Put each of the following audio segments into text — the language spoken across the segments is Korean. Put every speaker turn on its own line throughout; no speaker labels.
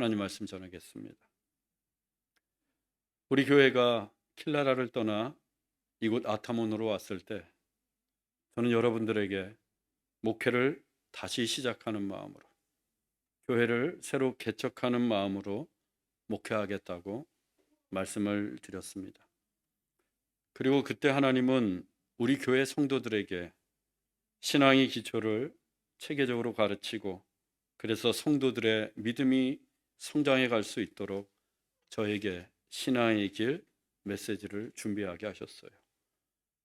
하나님 말씀 전하겠습니다. 우리 교회가 킬라라를 떠나 이곳 아타몬으로 왔을 때 저는 여러분들에게 목회를 다시 시작하는 마음으로, 교회를 새로 개척하는 마음으로 목회하겠다고 말씀을 드렸습니다. 그리고 그때 하나님은 우리 교회 성도들에게 신앙의 기초를 체계적으로 가르치고, 그래서 성도들의 믿음이 성장해 갈 수 있도록 저에게 신앙의 길 메시지를 준비하게 하셨어요.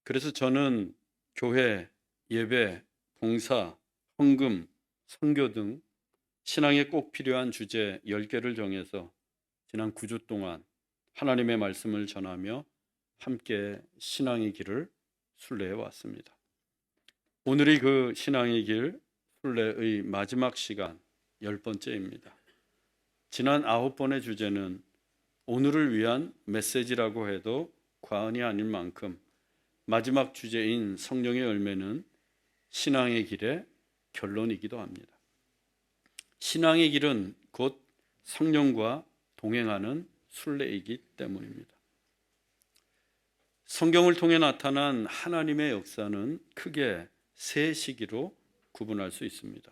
그래서 저는 교회, 예배, 봉사, 헌금, 선교 등 신앙에 꼭 필요한 주제 10개를 정해서 지난 9주 동안 하나님의 말씀을 전하며 함께 신앙의 길을 순례해 왔습니다. 오늘이 그 신앙의 길 순례의 마지막 시간 10번째입니다. 지난 9번의 주제는 오늘을 위한 메시지라고 해도 과언이 아닐 만큼 마지막 주제인 성령의 열매는 신앙의 길의 결론이기도 합니다. 신앙의 길은 곧 성령과 동행하는 순례이기 때문입니다. 성경을 통해 나타난 하나님의 역사는 크게 세 시기로 구분할 수 있습니다.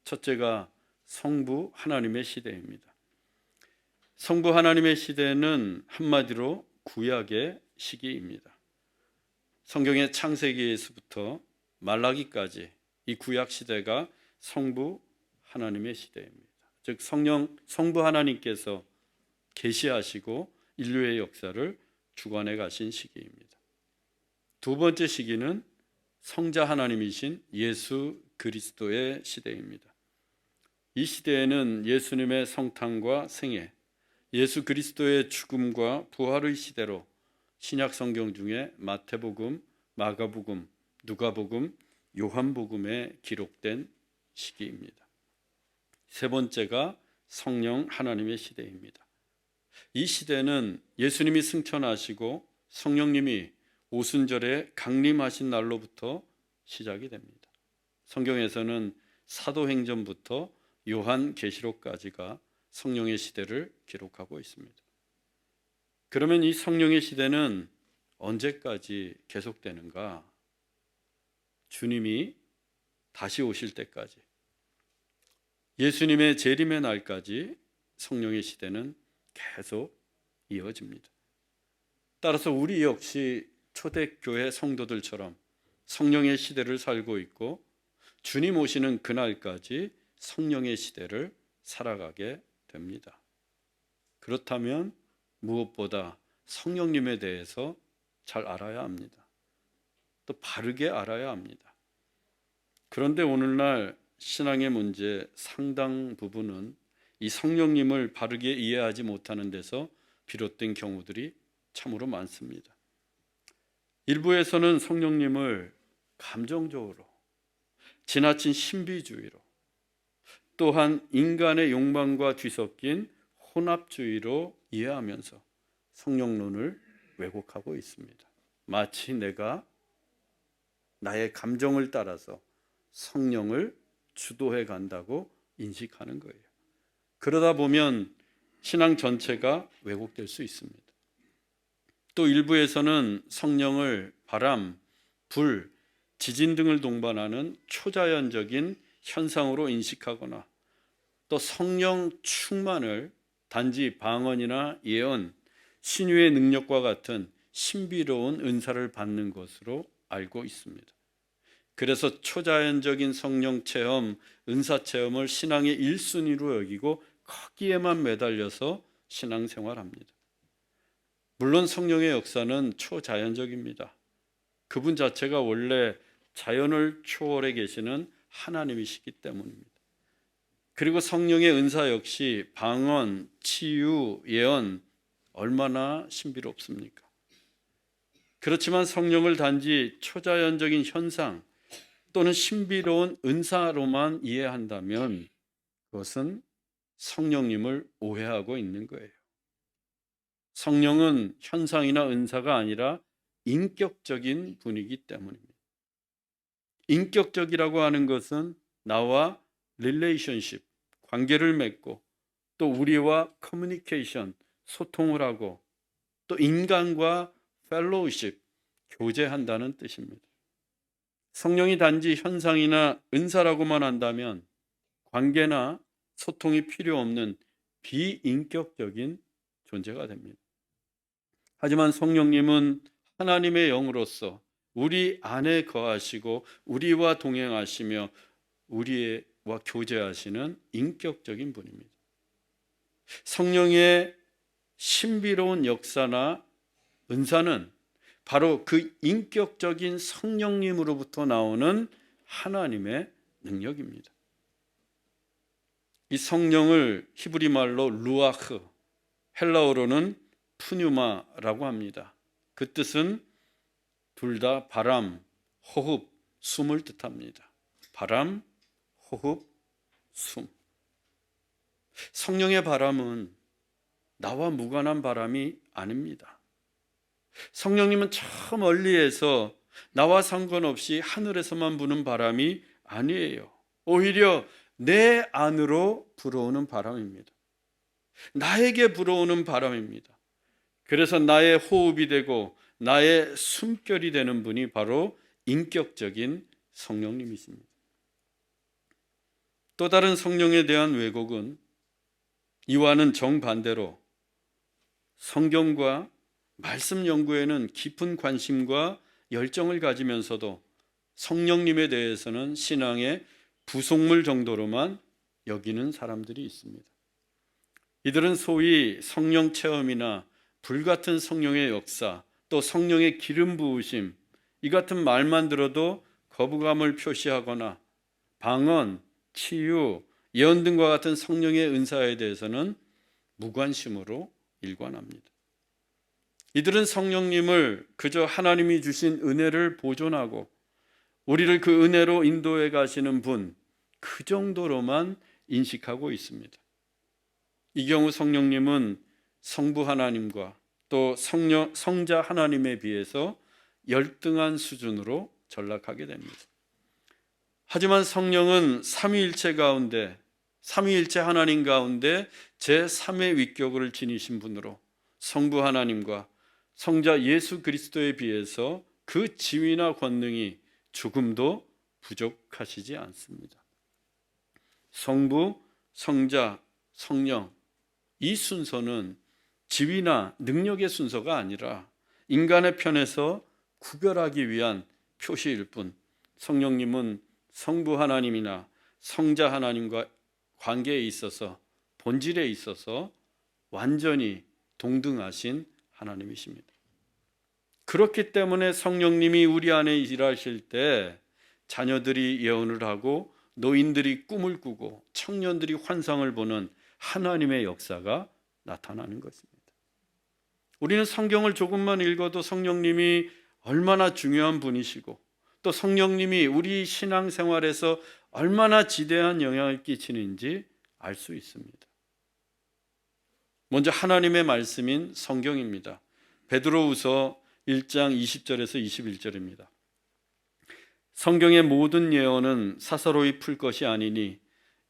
첫째가 성부 하나님의 시대입니다. 성부 하나님의 시대는 한마디로 구약의 시기입니다. 성경의 창세기에서부터 말라기까지 이 구약 시대가 성부 하나님의 시대입니다. 즉 성부 하나님께서 계시하시고 인류의 역사를 주관해 가신 시기입니다. 두 번째 시기는 성자 하나님이신 예수 그리스도의 시대입니다. 이 시대에는 예수님의 성탄과 생애, 예수 그리스도의 죽음과 부활의 시대로 신약 성경 중에 마태복음, 마가복음, 누가복음, 요한복음에 기록된 시기입니다. 세 번째가 성령 하나님의 시대입니다. 이 시대는 예수님이 승천하시고 성령님이 오순절에 강림하신 날로부터 시작이 됩니다. 성경에서는 사도행전부터 요한계시록까지가 성령의 시대를 기록하고 있습니다. 그러면 이 성령의 시대는 언제까지 계속되는가? 주님이 다시 오실 때까지, 예수님의 재림의 날까지 성령의 시대는 계속 이어집니다. 따라서 우리 역시 초대교회 성도들처럼 성령의 시대를 살고 있고 주님 오시는 그날까지 성령의 시대를 살아가게 됩니다. 그렇다면 무엇보다 성령님에 대해서 잘 알아야 합니다. 또 바르게 알아야 합니다. 그런데 오늘날 신앙의 문제 상당 부분은 이 성령님을 바르게 이해하지 못하는 데서 비롯된 경우들이 참으로 많습니다. 일부에서는 성령님을 감정적으로, 지나친 신비주의로, 또한 인간의 욕망과 뒤섞인 혼합주의로 이해하면서 성령론을 왜곡하고 있습니다. 마치 내가 나의 감정을 따라서 성령을 주도해 간다고 인식하는 거예요. 그러다 보면 신앙 전체가 왜곡될 수 있습니다. 또 일부에서는 성령을 바람, 불, 지진 등을 동반하는 초자연적인 현상으로 인식하거나 또 성령 충만을 단지 방언이나 예언, 신유의 능력과 같은 신비로운 은사를 받는 것으로 알고 있습니다. 그래서 초자연적인 성령 체험, 은사 체험을 신앙의 1순위로 여기고 거기에만 매달려서 신앙생활합니다. 물론 성령의 역사는 초자연적입니다. 그분 자체가 원래 자연을 초월해 계시는 하나님이시기 때문입니다. 그리고 성령의 은사 역시 방언, 치유, 예언 얼마나 신비롭습니까? 그렇지만 성령을 단지 초자연적인 현상 또는 신비로운 은사로만 이해한다면 그것은 성령님을 오해하고 있는 거예요. 성령은 현상이나 은사가 아니라 인격적인 분이기 때문입니다. 인격적이라고 하는 것은 나와 릴레이션십, 관계를 맺고 또 우리와 커뮤니케이션, 소통을 하고 또 인간과 펠로우십, 교제한다는 뜻입니다. 성령이 단지 현상이나 은사라고만 한다면 관계나 소통이 필요 없는 비인격적인 존재가 됩니다. 하지만 성령님은 하나님의 영으로서 우리 안에 거하시고 우리와 동행하시며 우리와 교제하시는 인격적인 분입니다. 성령의 신비로운 역사나 은사는 바로 그 인격적인 성령님으로부터 나오는 하나님의 능력입니다. 이 성령을 히브리 말로 루아흐, 헬라어로는 푸뉴마라고 합니다. 그 뜻은 둘 다 바람, 호흡, 숨을 뜻합니다. 바람, 호흡, 숨. 성령의 바람은 나와 무관한 바람이 아닙니다. 성령님은 저 멀리에서 나와 상관없이 하늘에서만 부는 바람이 아니에요. 오히려 내 안으로 불어오는 바람입니다. 나에게 불어오는 바람입니다. 그래서 나의 호흡이 되고 나의 숨결이 되는 분이 바로 인격적인 성령님이십니다. 또 다른 성령에 대한 왜곡은 이와는 정반대로 성경과 말씀 연구에는 깊은 관심과 열정을 가지면서도 성령님에 대해서는 신앙의 부속물 정도로만 여기는 사람들이 있습니다. 이들은 소위 성령 체험이나 불같은 성령의 역사, 또 성령의 기름 부으심, 이 같은 말만 들어도 거부감을 표시하거나 방언, 치유, 예언 등과 같은 성령의 은사에 대해서는 무관심으로 일관합니다. 이들은 성령님을 그저 하나님이 주신 은혜를 보존하고 우리를 그 은혜로 인도해 가시는 분, 그 정도로만 인식하고 있습니다. 이 경우 성령님은 성부 하나님과 또 성자 하나님에 비해서 열등한 수준으로 전락하게 됩니다. 하지만 성령은 삼위일체 가운데, 삼위일체 하나님 가운데 제3의 위격을 지니신 분으로 성부 하나님과 성자 예수 그리스도에 비해서 그 지위나 권능이 조금도 부족하시지 않습니다. 성부, 성자, 성령, 이 순서는 지위나 능력의 순서가 아니라 인간의 편에서 구별하기 위한 표시일 뿐, 성령님은 성부 하나님이나 성자 하나님과 관계에 있어서, 본질에 있어서 완전히 동등하신 하나님이십니다. 그렇기 때문에 성령님이 우리 안에 일하실 때 자녀들이 예언을 하고 노인들이 꿈을 꾸고 청년들이 환상을 보는 하나님의 역사가 나타나는 것입니다. 우리는 성경을 조금만 읽어도 성령님이 얼마나 중요한 분이시고 또 성령님이 우리 신앙생활에서 얼마나 지대한 영향을 끼치는지 알 수 있습니다. 먼저 하나님의 말씀인 성경입니다. 베드로후서 1장 20절에서 21절입니다. 성경의 모든 예언은 사사로이 풀 것이 아니니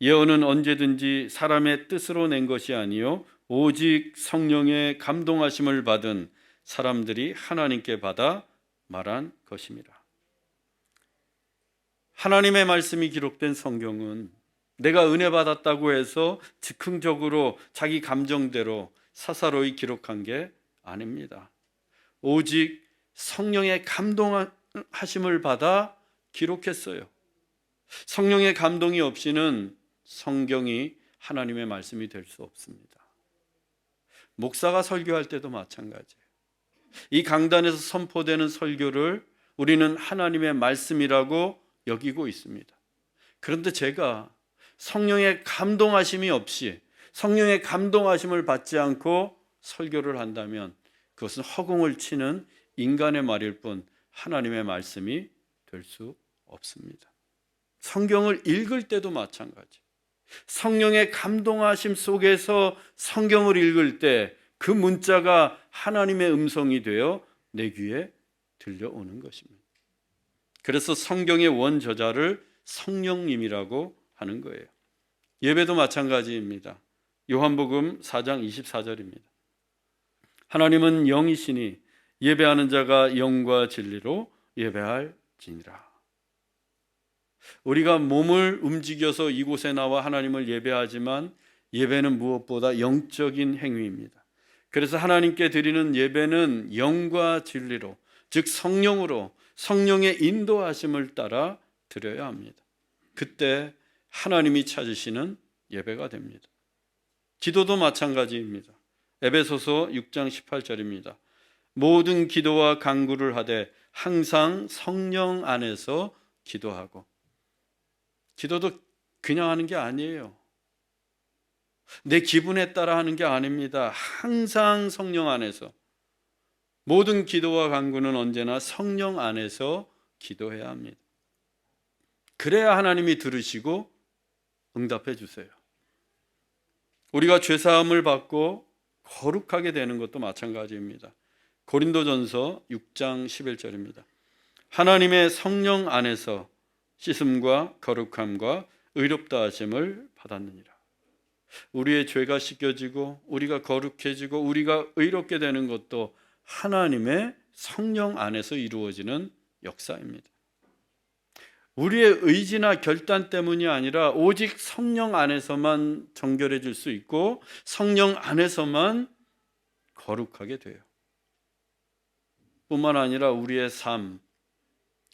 예언은 언제든지 사람의 뜻으로 낸 것이 아니요 오직 성령의 감동하심을 받은 사람들이 하나님께 받아 말한 것입니다. 하나님의 말씀이 기록된 성경은 내가 은혜 받았다고 해서 즉흥적으로 자기 감정대로 사사로이 기록한 게 아닙니다. 오직 성령의 감동하심을 받아 기록했어요. 성령의 감동이 없이는 성경이 하나님의 말씀이 될 수 없습니다. 목사가 설교할 때도 마찬가지예요. 이 강단에서 선포되는 설교를 우리는 하나님의 말씀이라고 여기고 있습니다. 그런데 제가 성령의 감동하심이 없이 성령의 감동하심을 받지 않고 설교를 한다면 그것은 허공을 치는 인간의 말일 뿐 하나님의 말씀이 될 수 없습니다. 성경을 읽을 때도 마찬가지. 성령의 감동하심 속에서 성경을 읽을 때 그 문자가 하나님의 음성이 되어 내 귀에 들려오는 것입니다. 그래서 성경의 원저자를 성령님이라고 하는 거예요. 예배도 마찬가지입니다. 요한복음 4장 24절입니다. 하나님은 영이시니 예배하는 자가 영과 진리로 예배할지니라. 우리가 몸을 움직여서 이곳에 나와 하나님을 예배하지만 예배는 무엇보다 영적인 행위입니다. 그래서 하나님께 드리는 예배는 영과 진리로, 즉 성령으로, 성령의 인도하심을 따라 드려야 합니다. 그때 하나님이 찾으시는 예배가 됩니다. 기도도 마찬가지입니다. 에베소서 6장 18절입니다. 모든 기도와 간구를 하되 항상 성령 안에서 기도하고. 기도도 그냥 하는 게 아니에요. 내 기분에 따라 하는 게 아닙니다. 항상 성령 안에서. 모든 기도와 간구는 언제나 성령 안에서 기도해야 합니다. 그래야 하나님이 들으시고 응답해 주세요. 우리가 죄사함을 받고 거룩하게 되는 것도 마찬가지입니다. 고린도전서 6장 11절입니다. 하나님의 성령 안에서 씻음과 거룩함과 의롭다 하심을 받았느니라. 우리의 죄가 씻겨지고 우리가 거룩해지고 우리가 의롭게 되는 것도 하나님의 성령 안에서 이루어지는 역사입니다. 우리의 의지나 결단 때문이 아니라 오직 성령 안에서만 정결해질 수 있고 성령 안에서만 거룩하게 돼요. 뿐만 아니라 우리의 삶,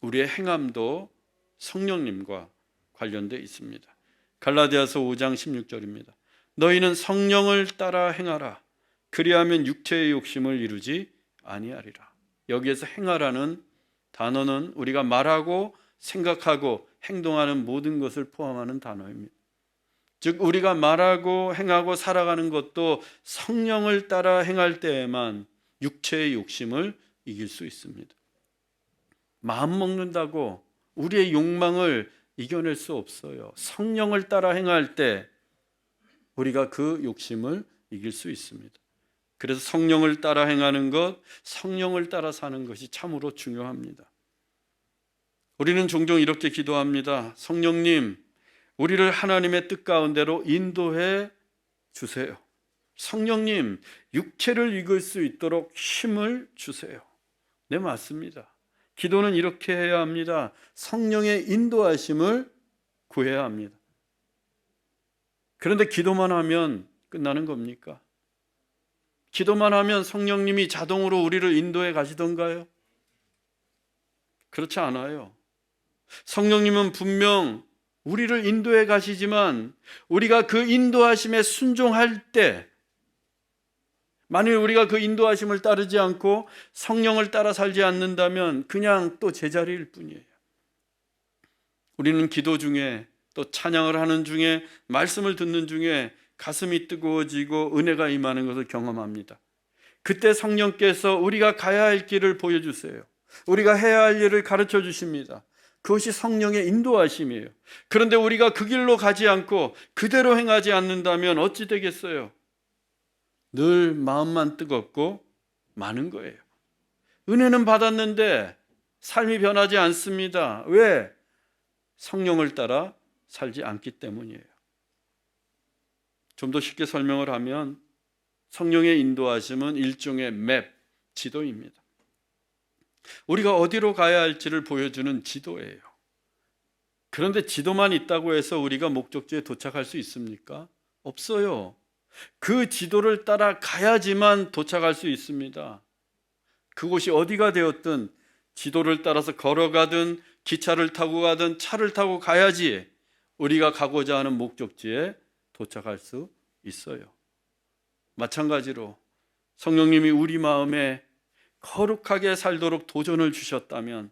우리의 행함도 성령님과 관련되어 있습니다. 갈라디아서 5장 16절입니다. 너희는 성령을 따라 행하라. 그리하면 육체의 욕심을 이루지 아니하리라. 여기에서 행하라는 단어는 우리가 말하고 생각하고 행동하는 모든 것을 포함하는 단어입니다. 즉 우리가 말하고 행하고 살아가는 것도 성령을 따라 행할 때에만 육체의 욕심을 이길 수 있습니다. 마음 먹는다고 우리의 욕망을 이겨낼 수 없어요. 성령을 따라 행할 때 우리가 그 욕심을 이길 수 있습니다. 그래서 성령을 따라 행하는 것, 성령을 따라 사는 것이 참으로 중요합니다. 우리는 종종 이렇게 기도합니다. 성령님, 우리를 하나님의 뜻 가운데로 인도해 주세요. 성령님, 육체를 이길 수 있도록 힘을 주세요. 네, 맞습니다. 기도는 이렇게 해야 합니다. 성령의 인도하심을 구해야 합니다. 그런데 기도만 하면 끝나는 겁니까? 기도만 하면 성령님이 자동으로 우리를 인도해 가시던가요? 그렇지 않아요. 성령님은 분명 우리를 인도해 가시지만 우리가 그 인도하심에 순종할 때, 만일 우리가 그 인도하심을 따르지 않고 성령을 따라 살지 않는다면 그냥 또 제자리일 뿐이에요. 우리는 기도 중에 또 찬양을 하는 중에 말씀을 듣는 중에 가슴이 뜨거워지고 은혜가 임하는 것을 경험합니다. 그때 성령께서 우리가 가야 할 길을 보여주세요. 우리가 해야 할 일을 가르쳐 주십니다. 그것이 성령의 인도하심이에요. 그런데 우리가 그 길로 가지 않고 그대로 행하지 않는다면 어찌 되겠어요? 늘 마음만 뜨겁고 많은 거예요. 은혜는 받았는데 삶이 변하지 않습니다. 왜? 성령을 따라 살지 않기 때문이에요. 좀 더 쉽게 설명을 하면 성령의 인도하심은 일종의 맵, 지도입니다. 우리가 어디로 가야 할지를 보여주는 지도예요. 그런데 지도만 있다고 해서 우리가 목적지에 도착할 수 있습니까? 없어요. 그 지도를 따라 가야지만 도착할 수 있습니다. 그곳이 어디가 되었든 지도를 따라서 걸어가든 기차를 타고 가든 차를 타고 가야지 우리가 가고자 하는 목적지에 도착할 수 있어요. 마찬가지로 성령님이 우리 마음에 거룩하게 살도록 도전을 주셨다면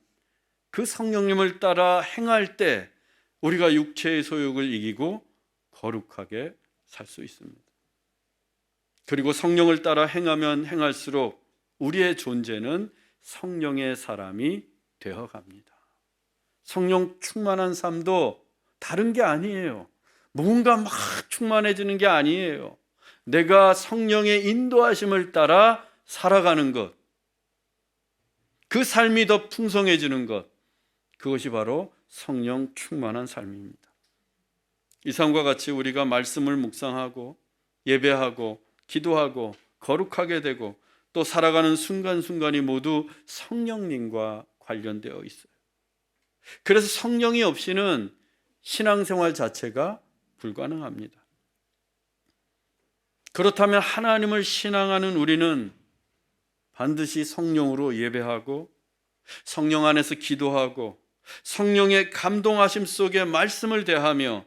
그 성령님을 따라 행할 때 우리가 육체의 소욕을 이기고 거룩하게 살 수 있습니다. 그리고 성령을 따라 행하면 행할수록 우리의 존재는 성령의 사람이 되어갑니다. 성령 충만한 삶도 다른 게 아니에요. 뭔가 막 충만해지는 게 아니에요. 내가 성령의 인도하심을 따라 살아가는 것, 그 삶이 더 풍성해지는 것, 그것이 바로 성령 충만한 삶입니다. 이 삶과 같이 우리가 말씀을 묵상하고 예배하고 기도하고 거룩하게 되고 또 살아가는 순간순간이 모두 성령님과 관련되어 있어요. 그래서 성령이 없이는 신앙생활 자체가 불가능합니다. 그렇다면 하나님을 신앙하는 우리는 반드시 성령으로 예배하고 성령 안에서 기도하고 성령의 감동하심 속에 말씀을 대하며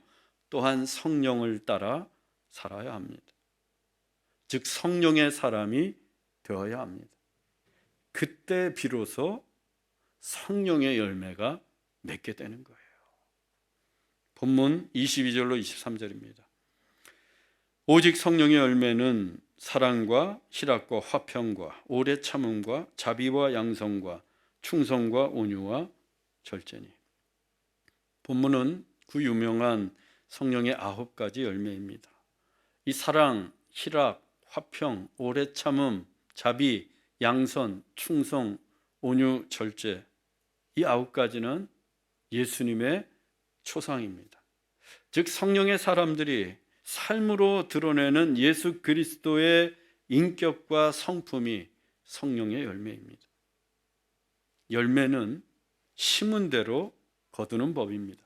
또한 성령을 따라 살아야 합니다. 즉 성령의 사람이 되어야 합니다. 그때 비로소 성령의 열매가 맺게 되는 거예요. 본문 22절로 23절입니다. 오직 성령의 열매는 사랑과 희락과 화평과 오래 참음과 자비와 양성과 충성과 온유와 절제니. 본문은 그 유명한 성령의 9가지 열매입니다. 이 사랑, 희락, 화평, 오래 참음, 자비, 양선, 충성, 온유, 절제, 이 9가지는 예수님의 초상입니다. 즉 성령의 사람들이 삶으로 드러내는 예수 그리스도의 인격과 성품이 성령의 열매입니다. 열매는 심은 대로 거두는 법입니다.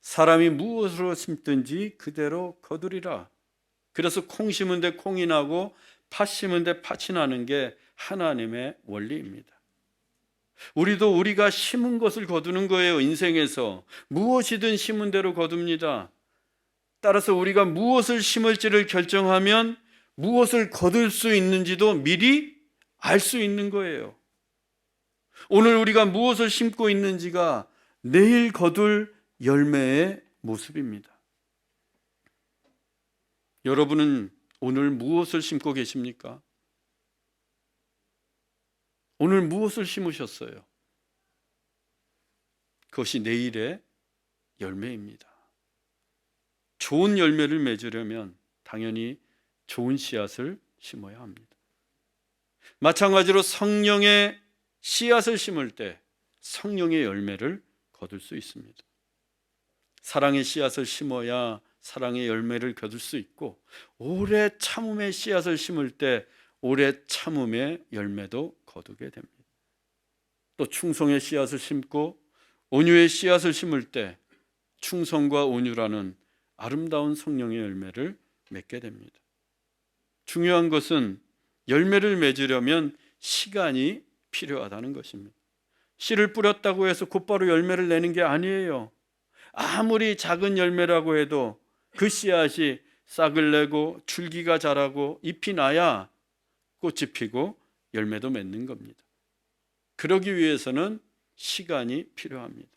사람이 무엇으로 심든지 그대로 거두리라. 그래서 콩 심은 데 콩이 나고 팥 심은 데 팥이 나는 게 하나님의 원리입니다. 우리도 우리가 심은 것을 거두는 거예요. 인생에서 무엇이든 심은 대로 거둡니다. 따라서 우리가 무엇을 심을지를 결정하면 무엇을 거둘 수 있는지도 미리 알 수 있는 거예요. 오늘 우리가 무엇을 심고 있는지가 내일 거둘 열매의 모습입니다. 여러분은 오늘 무엇을 심고 계십니까? 오늘 무엇을 심으셨어요? 그것이 내일의 열매입니다. 좋은 열매를 맺으려면 당연히 좋은 씨앗을 심어야 합니다. 마찬가지로 성령의 씨앗을 심을 때 성령의 열매를 거둘 수 있습니다. 사랑의 씨앗을 심어야 사랑의 열매를 거둘 수 있고, 오래 참음의 씨앗을 심을 때 오래 참음의 열매도 거두게 됩니다. 또 충성의 씨앗을 심고 온유의 씨앗을 심을 때 충성과 온유라는 아름다운 성령의 열매를 맺게 됩니다. 중요한 것은 열매를 맺으려면 시간이 필요하다는 것입니다. 씨를 뿌렸다고 해서 곧바로 열매를 내는 게 아니에요. 아무리 작은 열매라고 해도 그 씨앗이 싹을 내고 줄기가 자라고 잎이 나야 꽃이 피고 열매도 맺는 겁니다. 그러기 위해서는 시간이 필요합니다.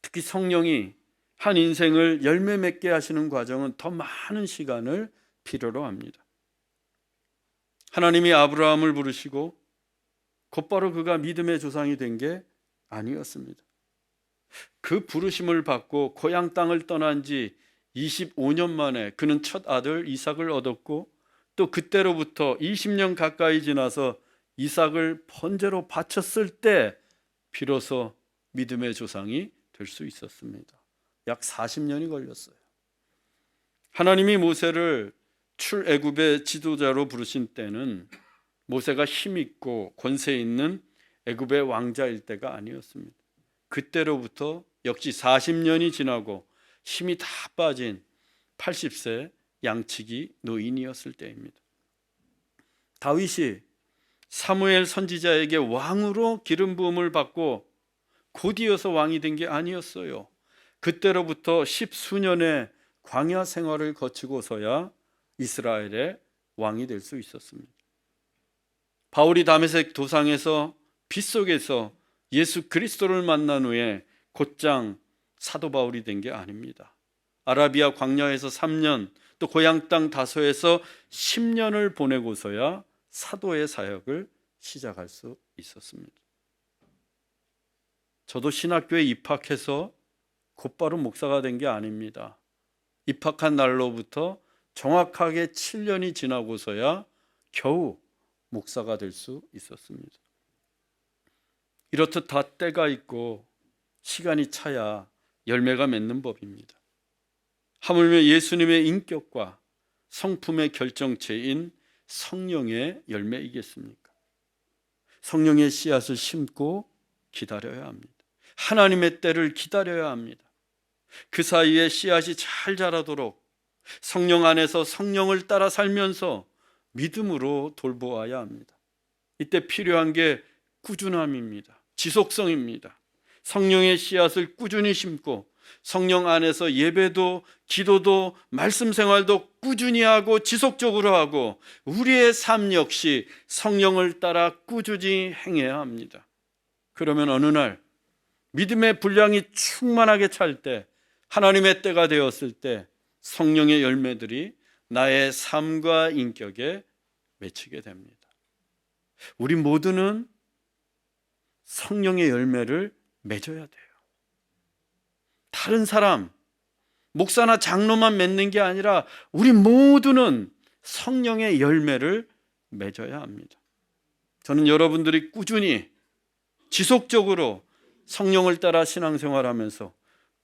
특히 성령이 한 인생을 열매 맺게 하시는 과정은 더 많은 시간을 필요로 합니다. 하나님이 아브라함을 부르시고 곧바로 그가 믿음의 조상이 된 게 아니었습니다. 그 부르심을 받고 고향 땅을 떠난 지 25년 만에 그는 첫 아들 이삭을 얻었고, 또 그때로부터 20년 가까이 지나서 이삭을 번제로 바쳤을 때 비로소 믿음의 조상이 될 수 있었습니다. 약 40년이 걸렸어요. 하나님이 모세를 출애굽의 지도자로 부르신 때는 모세가 힘있고 권세 있는 애굽의 왕자일 때가 아니었습니다. 그때로부터 역시 40년이 지나고 힘이 다 빠진 80세 양치기 노인이었을 때입니다. 다윗이 사무엘 선지자에게 왕으로 기름 부음을 받고 곧이어서 왕이 된 게 아니었어요. 그때로부터 10수년의 광야 생활을 거치고서야 이스라엘의 왕이 될 수 있었습니다. 바울이 다메섹 도상에서 빗속에서 예수 그리스도를 만난 후에 곧장 사도 바울이 된 게 아닙니다. 아라비아 광야에서 3년, 또 고향 땅 다소에서 10년을 보내고서야 사도의 사역을 시작할 수 있었습니다. 저도 신학교에 입학해서 곧바로 목사가 된 게 아닙니다. 입학한 날로부터 정확하게 7년이 지나고서야 겨우 목사가 될 수 있었습니다. 이렇듯 다 때가 있고 시간이 차야 열매가 맺는 법입니다. 하물며 예수님의 인격과 성품의 결정체인 성령의 열매이겠습니까? 성령의 씨앗을 심고 기다려야 합니다. 하나님의 때를 기다려야 합니다. 그 사이에 씨앗이 잘 자라도록 성령 안에서 성령을 따라 살면서 믿음으로 돌보아야 합니다. 이때 필요한 게 꾸준함입니다. 지속성입니다. 성령의 씨앗을 꾸준히 심고 성령 안에서 예배도 기도도 말씀 생활도 꾸준히 하고 지속적으로 하고 우리의 삶 역시 성령을 따라 꾸준히 행해야 합니다. 그러면 어느 날 믿음의 분량이 충만하게 찰 때, 하나님의 때가 되었을 때 성령의 열매들이 나의 삶과 인격에 맺히게 됩니다. 우리 모두는 성령의 열매를 맺어야 돼요. 다른 사람, 목사나 장로만 맺는 게 아니라 우리 모두는 성령의 열매를 맺어야 합니다. 저는 여러분들이 꾸준히 지속적으로 성령을 따라 신앙생활하면서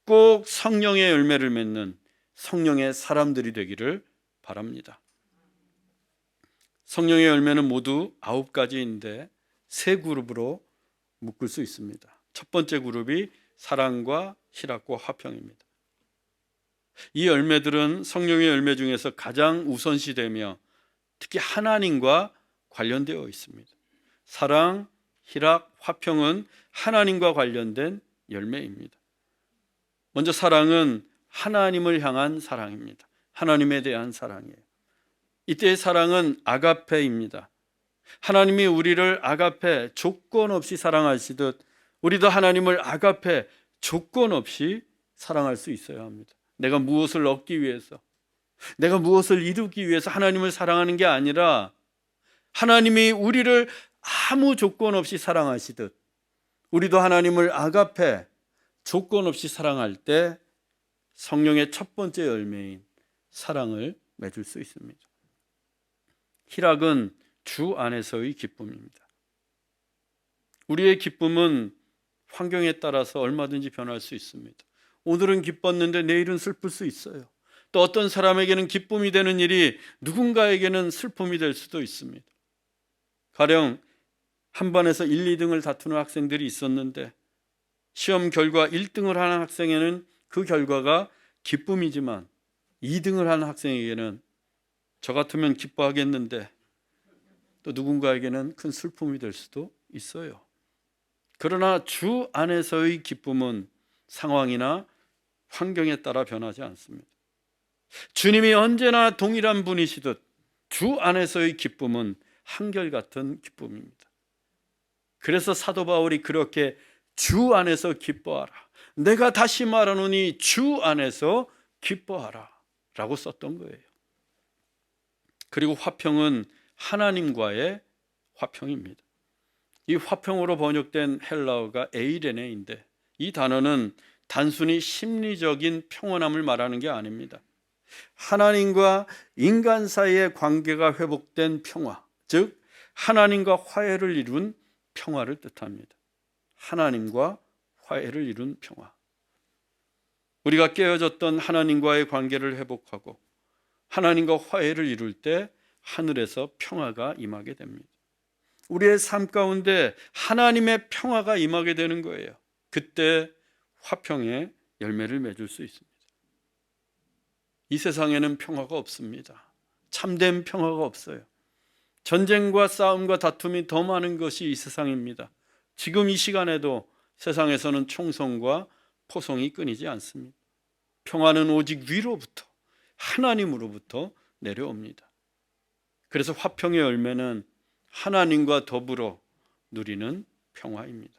꼭 성령의 열매를 맺는 성령의 사람들이 되기를 바랍니다. 성령의 열매는 모두 9가지인데 3그룹으로 묶을 수 있습니다. 첫 번째 그룹이 사랑과 희락과 화평입니다. 이 열매들은 성령의 열매 중에서 가장 우선시되며 특히 하나님과 관련되어 있습니다. 사랑, 희락, 화평은 하나님과 관련된 열매입니다. 먼저 사랑은 하나님을 향한 사랑입니다. 하나님에 대한 사랑이에요. 이때의 사랑은 아가페입니다. 하나님이 우리를 아가페, 조건 없이 사랑하시듯 우리도 하나님을 아가페, 조건 없이 사랑할 수 있어야 합니다. 내가 무엇을 얻기 위해서, 내가 무엇을 이루기 위해서 하나님을 사랑하는 게 아니라 하나님이 우리를 아무 조건 없이 사랑하시듯 우리도 하나님을 아가페, 조건 없이 사랑할 때 성령의 첫 번째 열매인 사랑을 맺을 수 있습니다. 희락은 주 안에서의 기쁨입니다. 우리의 기쁨은 환경에 따라서 얼마든지 변할 수 있습니다. 오늘은 기뻤는데 내일은 슬플 수 있어요. 또 어떤 사람에게는 기쁨이 되는 일이 누군가에게는 슬픔이 될 수도 있습니다. 가령 한 반에서 1, 2등을 다투는 학생들이 있었는데 시험 결과 1등을 하는 학생에는 그 결과가 기쁨이지만 2등을 하는 학생에게는 저 같으면 기뻐하겠는데 또 누군가에게는 큰 슬픔이 될 수도 있어요. 그러나 주 안에서의 기쁨은 상황이나 환경에 따라 변하지 않습니다. 주님이 언제나 동일한 분이시듯 주 안에서의 기쁨은 한결같은 기쁨입니다. 그래서 사도 바울이 그렇게 주 안에서 기뻐하라, 내가 다시 말하노니 주 안에서 기뻐하라 라고 썼던 거예요. 그리고 화평은 하나님과의 화평입니다. 이 화평으로 번역된 헬라어가 에이레네인데 이 단어는 단순히 심리적인 평온함을 말하는 게 아닙니다. 하나님과 인간 사이의 관계가 회복된 평화, 즉 하나님과 화해를 이룬 평화를 뜻합니다. 하나님과 화해를 이룬 평화. 우리가 깨어졌던 하나님과의 관계를 회복하고 하나님과 화해를 이룰 때 하늘에서 평화가 임하게 됩니다. 우리의 삶 가운데 하나님의 평화가 임하게 되는 거예요. 그때 화평의 열매를 맺을 수 있습니다. 이 세상에는 평화가 없습니다. 참된 평화가 없어요. 전쟁과 싸움과 다툼이 더 많은 것이 이 세상입니다. 지금 이 시간에도 세상에서는 총성과 포성이 끊이지 않습니다. 평화는 오직 위로부터, 하나님으로부터 내려옵니다. 그래서 화평의 열매는 하나님과 더불어 누리는 평화입니다.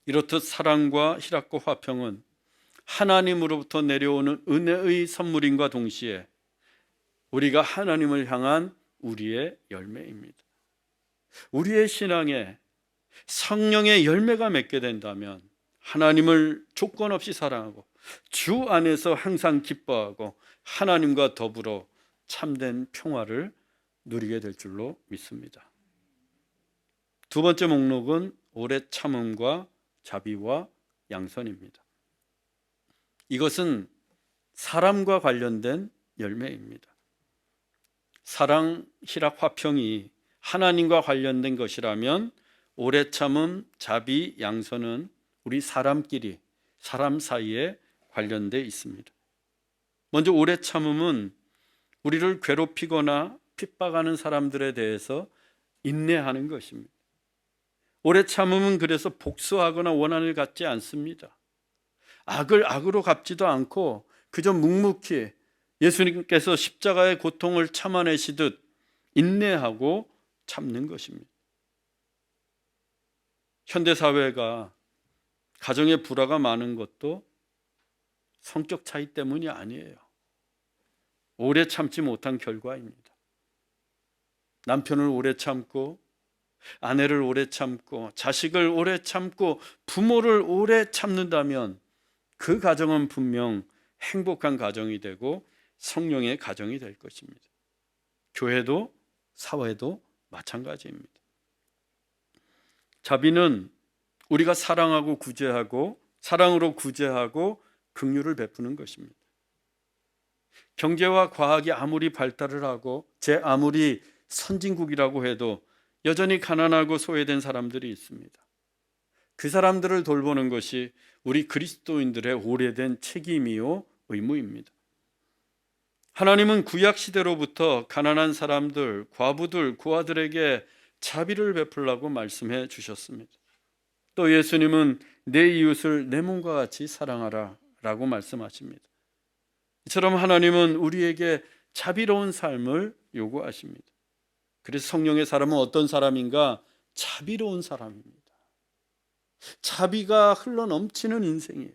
이렇듯 사랑과 희락과 화평은 하나님으로부터 내려오는 은혜의 선물임과 동시에 우리가 하나님을 향한 우리의 열매입니다. 우리의 신앙에 성령의 열매가 맺게 된다면 하나님을 조건 없이 사랑하고 주 안에서 항상 기뻐하고 하나님과 더불어 참된 평화를 누리게 될 줄로 믿습니다. 두 번째 목록은 오래 참음과 자비와 양선입니다. 이것은 사람과 관련된 열매입니다. 사랑 희락 화평이 하나님과 관련된 것이라면 오래 참음, 자비, 양선은 우리 사람끼리, 사람 사이에 관련돼 있습니다. 먼저 오래 참음은 우리를 괴롭히거나 핍박하는 사람들에 대해서 인내하는 것입니다. 오래 참음은 그래서 복수하거나 원한을 갖지 않습니다. 악을 악으로 갚지도 않고 그저 묵묵히 예수님께서 십자가의 고통을 참아내시듯 인내하고 참는 것입니다. 현대사회가 가정에 불화가 많은 것도 성격 차이 때문이 아니에요. 오래 참지 못한 결과입니다. 남편을 오래 참고, 아내를 오래 참고, 자식을 오래 참고, 부모를 오래 참는다면 그 가정은 분명 행복한 가정이 되고 성령의 가정이 될 것입니다. 교회도 사회도 마찬가지입니다. 자비는 우리가 사랑하고 구제하고 사랑으로 구제하고 긍휼을 베푸는 것입니다. 경제와 과학이 아무리 발달을 하고 아무리 선진국이라고 해도 여전히 가난하고 소외된 사람들이 있습니다. 그 사람들을 돌보는 것이 우리 그리스도인들의 오래된 책임이요 의무입니다. 하나님은 구약 시대로부터 가난한 사람들, 과부들, 고아들에게 자비를 베풀라고 말씀해 주셨습니다. 또 예수님은 내 이웃을 내 몸과 같이 사랑하라 라고 말씀하십니다. 이처럼 하나님은 우리에게 자비로운 삶을 요구하십니다. 그래서 성령의 사람은 어떤 사람인가? 자비로운 사람입니다. 자비가 흘러넘치는 인생이에요.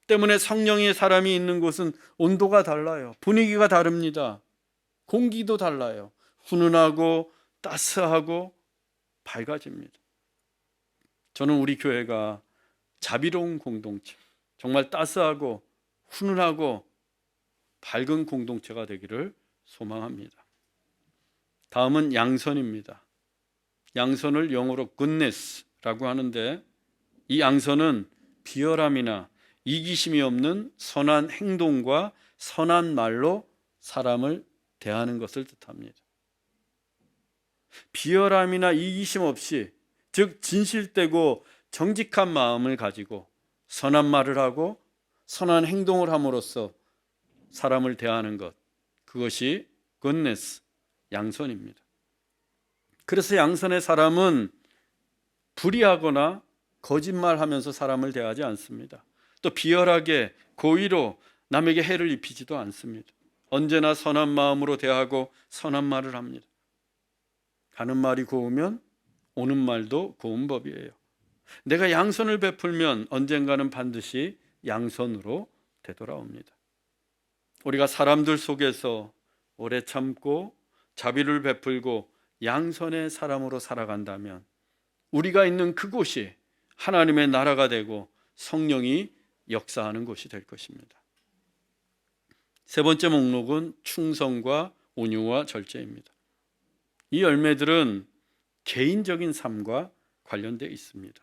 때문에 성령의 사람이 있는 곳은 온도가 달라요. 분위기가 다릅니다. 공기도 달라요. 훈훈하고 따스하고 밝아집니다. 저는 우리 교회가 자비로운 공동체, 정말 따스하고 훈훈하고 밝은 공동체가 되기를 소망합니다. 다음은 양선입니다. 양선을 영어로 goodness라고 하는데 이 양선은 비열함이나 이기심이 없는 선한 행동과 선한 말로 사람을 대하는 것을 뜻합니다. 비열함이나 이기심 없이, 즉 진실되고 정직한 마음을 가지고 선한 말을 하고 선한 행동을 함으로써 사람을 대하는 것, 그것이 goodness, 양선입니다. 그래서 양선의 사람은 불의하거나 거짓말하면서 사람을 대하지 않습니다. 또 비열하게 고의로 남에게 해를 입히지도 않습니다. 언제나 선한 마음으로 대하고 선한 말을 합니다. 가는 말이 고우면 오는 말도 고운 법이에요. 내가 양선을 베풀면 언젠가는 반드시 양선으로 되돌아옵니다. 우리가 사람들 속에서 오래 참고 자비를 베풀고 양선의 사람으로 살아간다면 우리가 있는 그곳이 하나님의 나라가 되고 성령이 역사하는 곳이 될 것입니다. 세 번째 목록은 충성과 온유와 절제입니다. 이 열매들은 개인적인 삶과 관련되어 있습니다.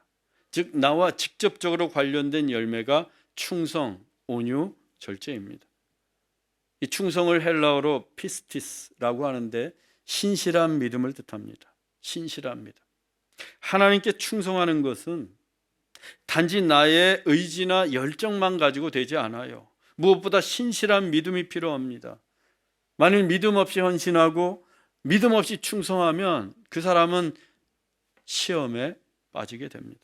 즉 나와 직접적으로 관련된 열매가 충성, 온유, 절제입니다. 이 충성을 헬라어로 피스티스라고 하는데 신실한 믿음을 뜻합니다. 신실한 믿음. 하나님께 충성하는 것은 단지 나의 의지나 열정만 가지고 되지 않아요. 무엇보다 신실한 믿음이 필요합니다. 만일 믿음 없이 헌신하고 믿음 없이 충성하면 그 사람은 시험에 빠지게 됩니다.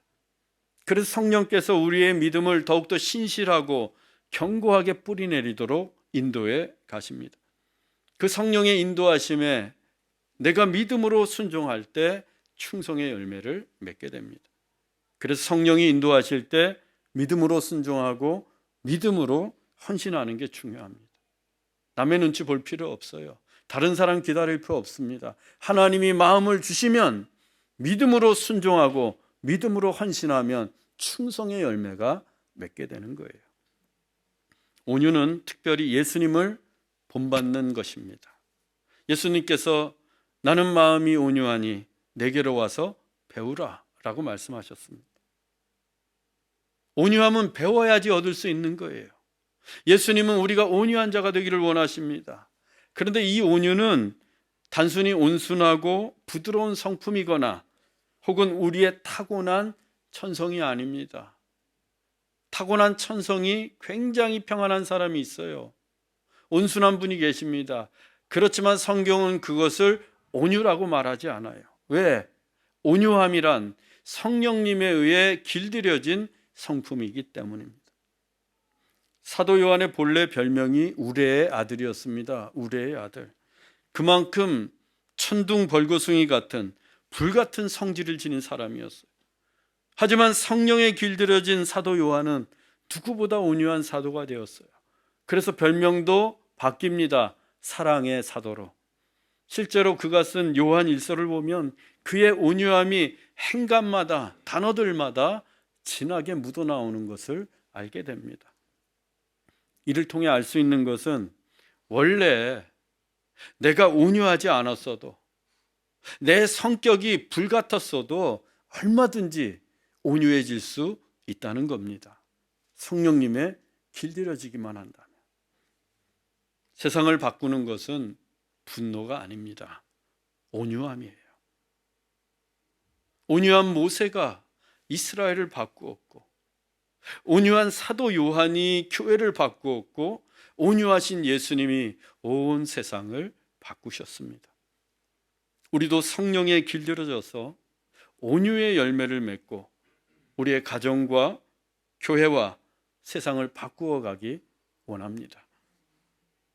그래서 성령께서 우리의 믿음을 더욱더 신실하고 견고하게 뿌리내리도록 인도해 가십니다. 그 성령의 인도하심에 내가 믿음으로 순종할 때 충성의 열매를 맺게 됩니다. 그래서 성령이 인도하실 때 믿음으로 순종하고 믿음으로 헌신하는 게 중요합니다. 남의 눈치 볼 필요 없어요. 다른 사람 기다릴 필요 없습니다. 하나님이 마음을 주시면 믿음으로 순종하고 믿음으로 헌신하면 충성의 열매가 맺게 되는 거예요. 온유는 특별히 예수님을 본받는 것입니다. 예수님께서 나는 마음이 온유하니 내게로 와서 배우라 라고 말씀하셨습니다. 온유함은 배워야지 얻을 수 있는 거예요. 예수님은 우리가 온유한 자가 되기를 원하십니다. 그런데 이 온유는 단순히 온순하고 부드러운 성품이거나 혹은 우리의 타고난 천성이 아닙니다. 타고난 천성이 굉장히 평안한 사람이 있어요. 온순한 분이 계십니다. 그렇지만 성경은 그것을 온유라고 말하지 않아요. 왜? 온유함이란 성령님에 의해 길들여진 성품이기 때문입니다. 사도 요한의 본래 별명이 우레의 아들이었습니다. 우레의 아들. 그만큼 천둥벌거숭이 같은 불같은 성질을 지닌 사람이었어요. 하지만 성령에 길들여진 사도 요한은 누구보다 온유한 사도가 되었어요. 그래서 별명도 바뀝니다. 사랑의 사도로. 실제로 그가 쓴 요한 일서를 보면 그의 온유함이 행간마다 단어들마다 진하게 묻어나오는 것을 알게 됩니다. 이를 통해 알 수 있는 것은 원래 내가 온유하지 않았어도 내 성격이 불같았어도 얼마든지 온유해질 수 있다는 겁니다. 성령님의 길들여지기만 한다면. 세상을 바꾸는 것은 분노가 아닙니다. 온유함이에요. 온유한 모세가 이스라엘을 바꾸었고, 온유한 사도 요한이 교회를 바꾸었고, 온유하신 예수님이 온 세상을 바꾸셨습니다. 우리도 성령에 길들여져서 온유의 열매를 맺고 우리의 가정과 교회와 세상을 바꾸어 가기 원합니다.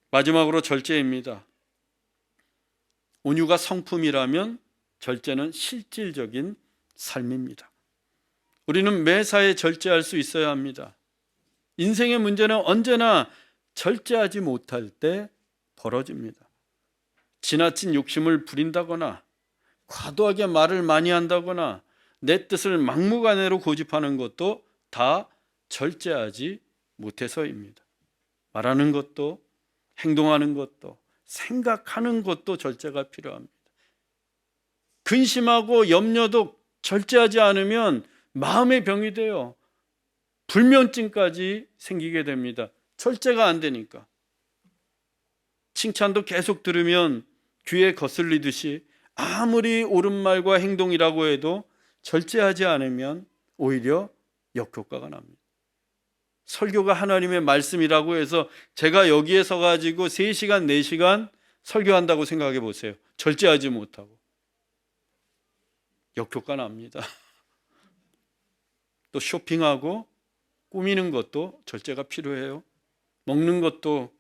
마지막으로 절제입니다. 온유가 성품이라면 절제는 실질적인 삶입니다. 우리는 매사에 절제할 수 있어야 합니다. 인생의 문제는 언제나 절제하지 못할 때 벌어집니다. 지나친 욕심을 부린다거나 과도하게 말을 많이 한다거나 내 뜻을 막무가내로 고집하는 것도 다 절제하지 못해서입니다. 말하는 것도 행동하는 것도 생각하는 것도 절제가 필요합니다. 근심하고 염려도 절제하지 않으면 마음의 병이 돼요. 불면증까지 생기게 됩니다. 절제가 안 되니까. 칭찬도 계속 들으면 귀에 거슬리듯이 아무리 옳은 말과 행동이라고 해도 절제하지 않으면 오히려 역효과가 납니다. 설교가 하나님의 말씀이라고 해서 제가 여기에 서가지고 3시간, 4시간 설교한다고 생각해 보세요. 절제하지 못하고. 역효과 납니다. 또 쇼핑하고 꾸미는 것도 절제가 필요해요. 먹는 것도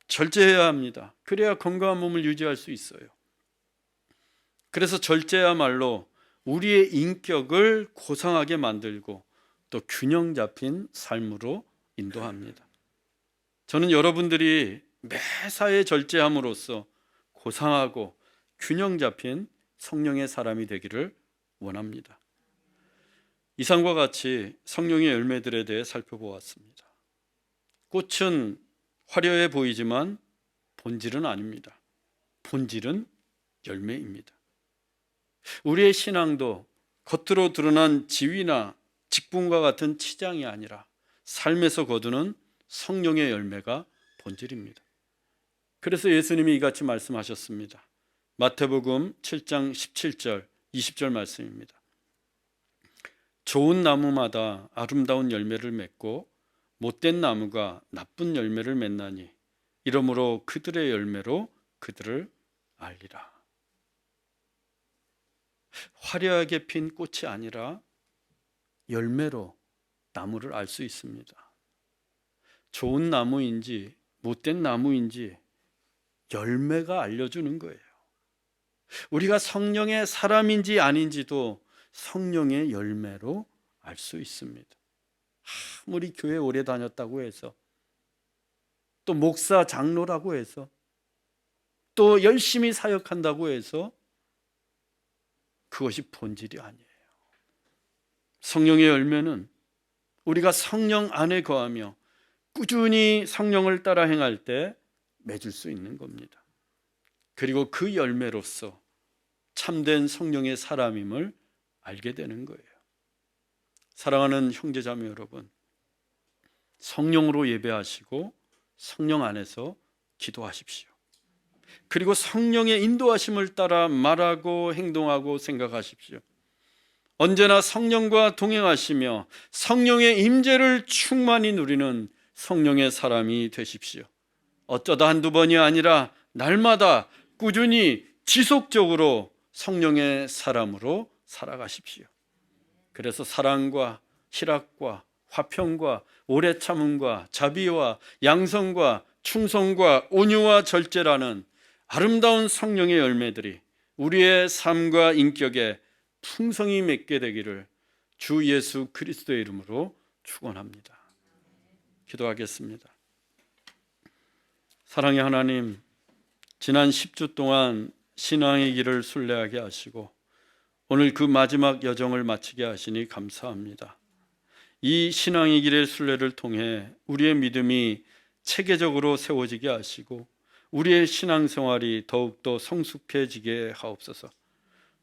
절제해야 합니다. 그래야 건강한 몸을 유지할 수 있어요. 그래서 절제야말로 우리의 인격을 고상하게 만들고 또 균형 잡힌 삶으로 인도합니다. 저는 여러분들이 매사에 절제함으로써 고상하고 균형 잡힌 성령의 사람이 되기를 원합니다. 이상과 같이 성령의 열매들에 대해 살펴보았습니다. 꽃은 화려해 보이지만 본질은 아닙니다. 본질은 열매입니다. 우리의 신앙도 겉으로 드러난 지위나 직분과 같은 치장이 아니라 삶에서 거두는 성령의 열매가 본질입니다. 그래서 예수님이 이같이 말씀하셨습니다. 마태복음 7장 17절 20절 말씀입니다. 좋은 나무마다 아름다운 열매를 맺고 못된 나무가 나쁜 열매를 맺나니 이러므로 그들의 열매로 그들을 알리라. 화려하게 핀 꽃이 아니라 열매로 나무를 알 수 있습니다. 좋은 나무인지 못된 나무인지 열매가 알려주는 거예요. 우리가 성령의 사람인지 아닌지도 성령의 열매로 알 수 있습니다. 아무리 교회 오래 다녔다고 해서 또 목사 장로라고 해서 또 열심히 사역한다고 해서 그것이 본질이 아니에요. 성령의 열매는 우리가 성령 안에 거하며 꾸준히 성령을 따라 행할 때 맺을 수 있는 겁니다. 그리고 그 열매로서 참된 성령의 사람임을 알게 되는 거예요. 사랑하는 형제자매 여러분, 성령으로 예배하시고 성령 안에서 기도하십시오. 그리고 성령의 인도하심을 따라 말하고 행동하고 생각하십시오. 언제나 성령과 동행하시며 성령의 임재를 충만히 누리는 성령의 사람이 되십시오. 어쩌다 한두 번이 아니라 날마다 꾸준히 지속적으로 성령의 사람으로 살아가십시오. 그래서 사랑과 희락과 화평과 오래 참음과 자비와 양성과 충성과 온유와 절제라는 아름다운 성령의 열매들이 우리의 삶과 인격에 풍성히 맺게 되기를 주 예수 그리스도의 이름으로 축원합니다. 기도하겠습니다. 사랑의 하나님, 지난 10주 동안 신앙의 길을 순례하게 하시고 오늘 그 마지막 여정을 마치게 하시니 감사합니다. 이 신앙의 길의 순례를 통해 우리의 믿음이 체계적으로 세워지게 하시고 우리의 신앙생활이 더욱더 성숙해지게 하옵소서.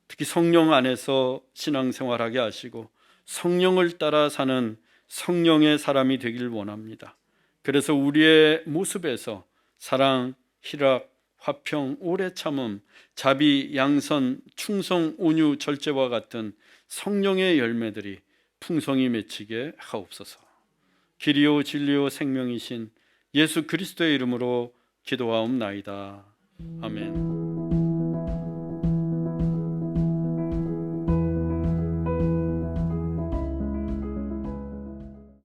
특히 성령 안에서 신앙생활하게 하시고 성령을 따라 사는 성령의 사람이 되길 원합니다. 그래서 우리의 모습에서 사랑, 희락, 화평, 오래 참음, 자비, 양선, 충성, 온유, 절제와 같은 성령의 열매들이 풍성히 맺히게 하옵소서. 길이요 진리요 생명이신 예수 그리스도의 이름으로 기도하옵나이다. 아멘.